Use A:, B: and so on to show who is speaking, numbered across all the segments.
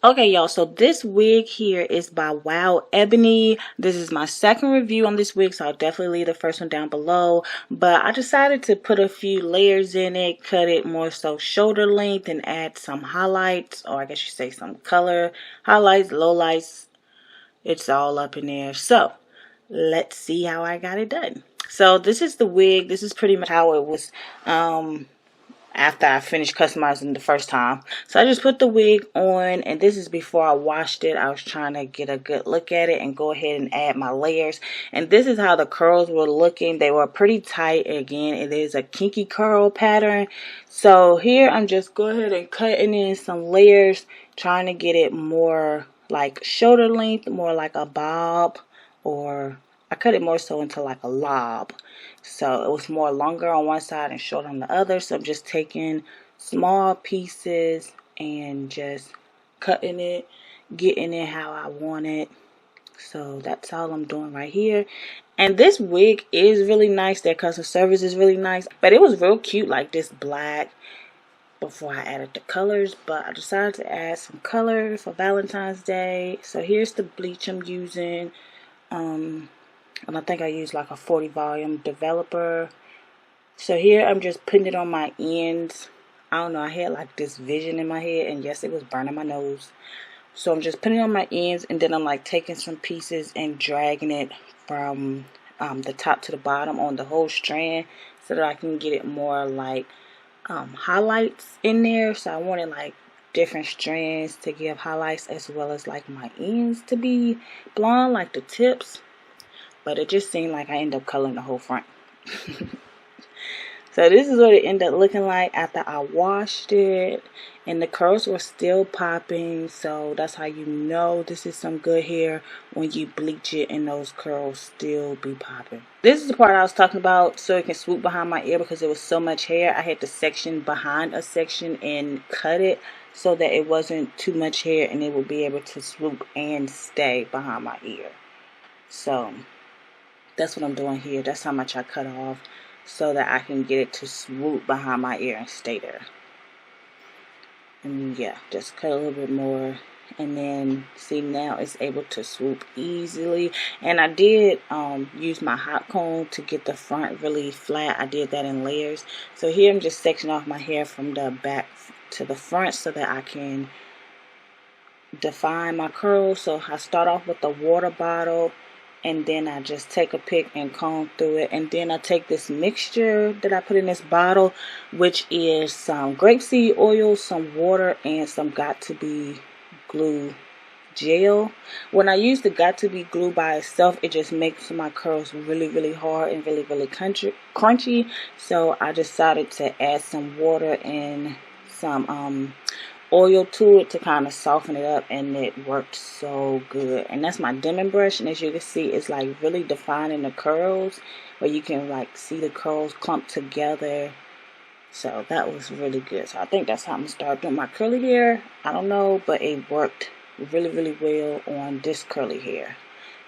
A: Okay, y'all, so this wig here is by WoWEbony. This is my second review on this wig, so I'll definitely leave the first one down below. But I decided to put a few layers in it, cut it more so shoulder length, and add some highlights, or I guess you say some color highlights, lowlights. It's all up in there. So let's see how I got it done. So this is the wig. This is pretty much how it was after I finished customizing the first time. So I just put the wig on, and this is before I washed it. I was trying to get a good look at it and go ahead and add my layers. And this is how the curls were looking. They were pretty tight. Again, it is a kinky curl pattern. So here I'm just go ahead and cutting in some layers, trying to get it more like shoulder length, more like a bob, or I cut it more so into like a lob. So it was more longer on one side and short on the other. So I'm just taking small pieces and just cutting it, getting it how I want it. So that's all I'm doing right here. And this wig is really nice. Their customer service is really nice. But it was real cute, like this black, before I added the colors. But I decided to add some color for Valentine's Day. So here's the bleach I'm using. And I think I used like a 40 volume developer. So here I'm just putting it on my ends. I don't know, I had like this vision in my head, and yes, it was burning my nose. So I'm just putting it on my ends, and then I'm like taking some pieces and dragging it from the top to the bottom on the whole strand, so that I can get it more like highlights in there. So I wanted like different strands to give highlights, as well as like my ends to be blonde, like the tips. But it just seemed like I ended up coloring the whole front. So this is what it ended up looking like after I washed it. And the curls were still popping. So that's how you know this is some good hair, when you bleach it and those curls still be popping. This is the part I was talking about, so it can swoop behind my ear, because there was so much hair. I had to section behind a section and cut it so that it wasn't too much hair, and it would be able to swoop and stay behind my ear. So that's what I'm doing here. That's how much I cut off, so that I can get it to swoop behind my ear and stay there. And yeah, just cut a little bit more. And then see, now it's able to swoop easily. And I did use my hot comb to get the front really flat. I did that in layers. So here I'm just sectioning off my hair from the back to the front, so that I can define my curls. So I start off with the water bottle, and then I just take a pick and comb through it. And then I take this mixture that I put in this bottle, which is some grapeseed oil, some water, and some Got2b glue gel. When I use the Got2b glue by itself, it just makes my curls really, really hard and really, really crunchy. So I decided to add some water and some oil to it to kind of soften it up, and it worked so good. And that's my dimming brush, and as you can see, it's like really defining the curls, where you can like see the curls clump together. So that was really good. So I think that's how I'm gonna start doing my curly hair. I don't know, but it worked really, really well on this curly hair,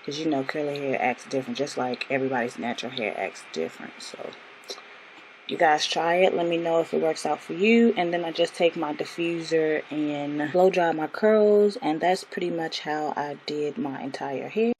A: because you know curly hair acts different, just like everybody's natural hair acts different. So you guys try it. Let me know if it works out for you. And then I just take my diffuser and blow dry my curls. And that's pretty much how I did my entire hair.